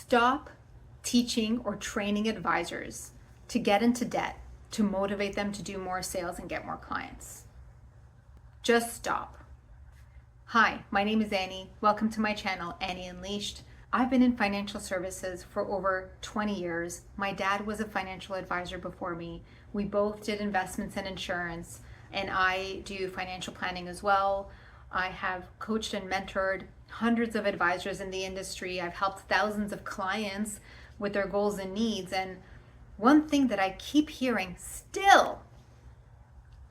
Stop teaching or training advisors to get into debt to motivate them to do more sales and get more clients. Just stop. Hi, my name is Annie. Welcome to my channel, Annie Unleashed. I've been in financial services for over 20 years. My dad was a financial advisor before me. We both did investments and insurance, and I do financial planning as well. I have coached and mentored hundreds of advisors in the industry. I've helped thousands of clients with their goals and needs. And one thing that I keep hearing still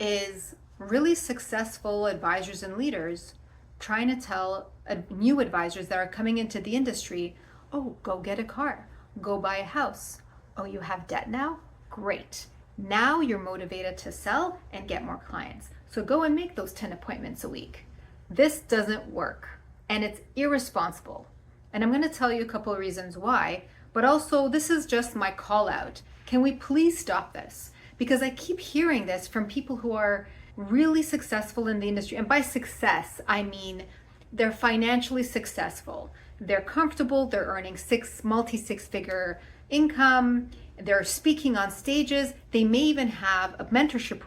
is really successful advisors and leaders trying to tell new advisors that are coming into the industry, oh, go get a car, go buy a house. Oh, you have debt now? Great. Now you're motivated to sell and get more clients. So go and make those 10 appointments a week. This doesn't work, and it's irresponsible. And I'm going to tell you a couple of reasons why, but also this is just my call out. Can we please stop this? Because I keep hearing this from people who are really successful in the industry. And by success, I mean they're financially successful. They're comfortable, they're earning multi-six-figure income, they're speaking on stages. They may even have a mentorship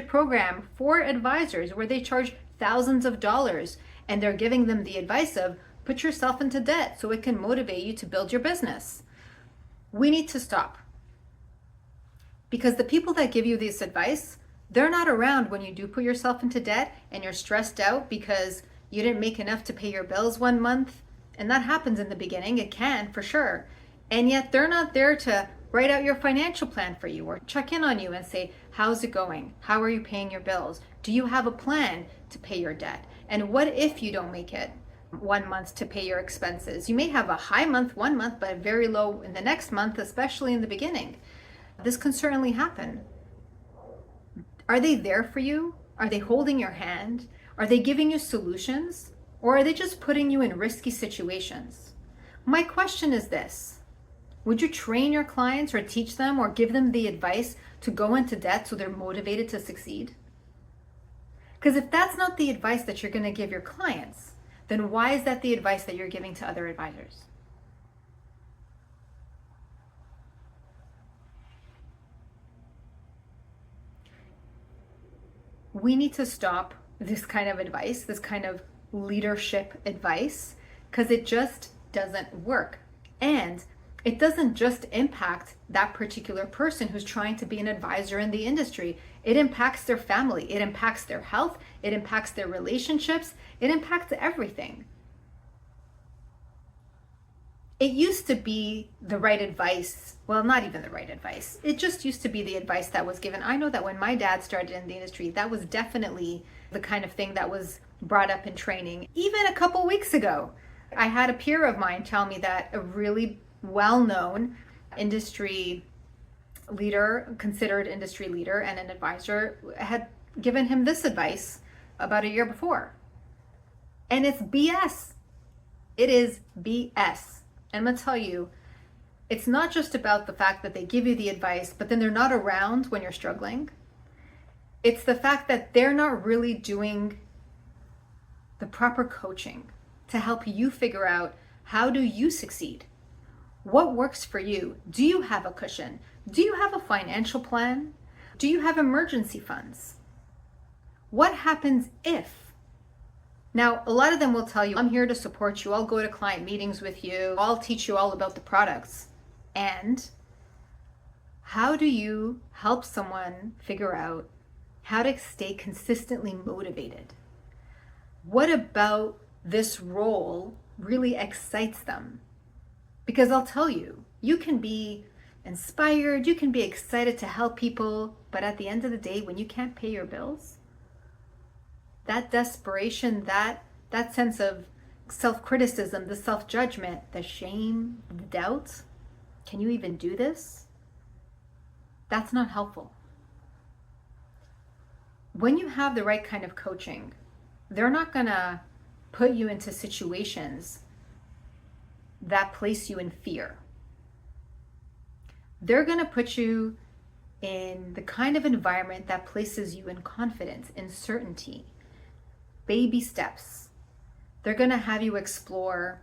program for advisors where they charge thousands of dollars, and they're giving them the advice of put yourself into debt so it can motivate you to build your business. We need to stop, because the people that give you this advice, they're not around when you do put yourself into debt and you're stressed out because you didn't make enough to pay your bills one month. And that happens in the beginning. It can, for sure. And yet they're not there to write out your financial plan for you or check in on you and say, how's it going? How are you paying your bills? Do you have a plan to pay your debt? And what if you don't make it 1 month to pay your expenses? You may have a high month 1 month, but very low in the next month, especially in the beginning. This can certainly happen. Are they there for you? Are they holding your hand? Are they giving you solutions? Or are they just putting you in risky situations? My question is this: would you train your clients or teach them or give them the advice to go into debt so they're motivated to succeed? Because if that's not the advice that you're going to give your clients, then why is that the advice that you're giving to other advisors? We need to stop this kind of advice, this kind of leadership advice, because it just doesn't work. And it doesn't just impact that particular person who's trying to be an advisor in the industry. It impacts their family, it impacts their health, it impacts their relationships, it impacts everything. It used to be the right advice. Well, not even the right advice. It just used to be the advice that was given. I know that when my dad started in the industry, that was definitely the kind of thing that was brought up in training. Even a couple weeks ago, I had a peer of mine tell me that a really well-known industry leader, considered industry leader and an advisor, had given him this advice about a year before. And it's BS. It is BS. And I'm going to tell you, it's not just about the fact that they give you the advice, but then they're not around when you're struggling. It's the fact that they're not really doing the proper coaching to help you figure out, how do you succeed? What works for you? Do you have a cushion? Do you have a financial plan? Do you have emergency funds? What happens if? Now, a lot of them will tell you, I'm here to support you. I'll go to client meetings with you. I'll teach you all about the products. And how do you help someone figure out how to stay consistently motivated? What about this role really excites them? Because I'll tell you, you can be inspired, you can be excited to help people, but at the end of the day, when you can't pay your bills, that desperation, that sense of self-criticism, the self-judgment, the shame, the doubt, can you even do this? That's not helpful. When you have the right kind of coaching, they're not gonna put you into situations that place you in fear. They're gonna put you in the kind of environment that places you in confidence, in certainty. Baby steps. They're going to have you explore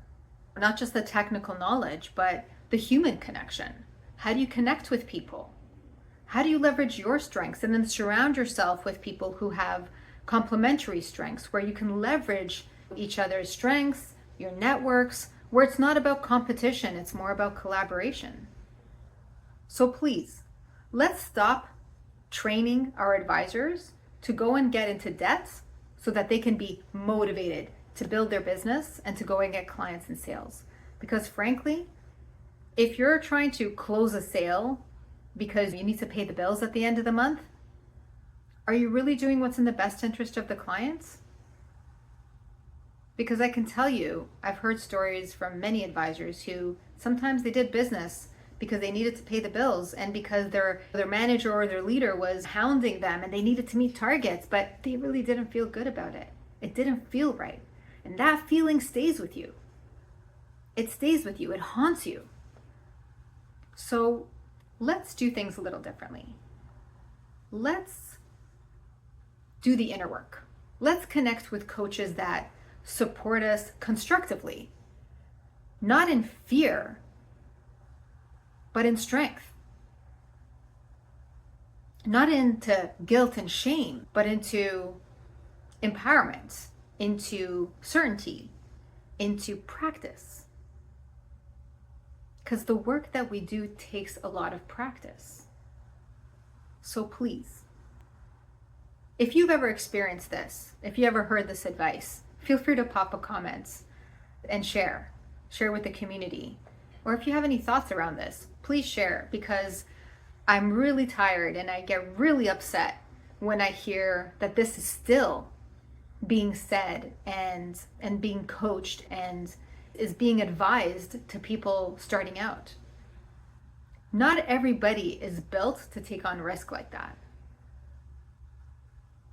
Not just the technical knowledge, but the human connection. How do you connect with people? How do you leverage your strengths and then surround yourself with people who have complementary strengths where you can leverage each other's strengths, your networks, where it's not about competition, it's more about collaboration. So please, let's stop training our advisors to go and get into debt so that they can be motivated to build their business and to go and get clients and sales. Because frankly, if you're trying to close a sale because you need to pay the bills at the end of the month, are you really doing what's in the best interest of the clients? Because I can tell you, I've heard stories from many advisors who sometimes they did business because they needed to pay the bills and because their manager or their leader was hounding them and they needed to meet targets, but they really didn't feel good about it. It didn't feel right. And that feeling stays with you. It stays with you. It haunts you. So let's do things a little differently. Let's do the inner work. Let's connect with coaches that support us constructively, not in fear, but in strength. Not into guilt and shame, but into empowerment, into certainty, into practice. Because the work that we do takes a lot of practice. So please, if you've ever experienced this, if you ever heard this advice, feel free to pop a comment and share with the community. Or if you have any thoughts around this, please share, because I'm really tired and I get really upset when I hear that this is still being said and being coached and is being advised to people starting out. Not everybody is built to take on risk like that.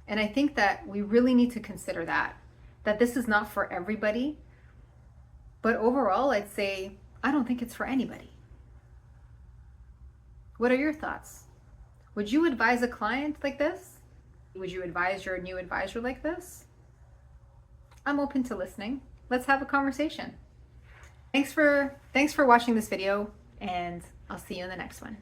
And I think that we really need to consider that this is not for everybody. But overall, I'd say, I don't think it's for anybody. What are your thoughts? Would you advise a client like this? Would you advise your new advisor like this? I'm open to listening. Let's have a conversation. Thanks for watching this video, and I'll see you in the next one.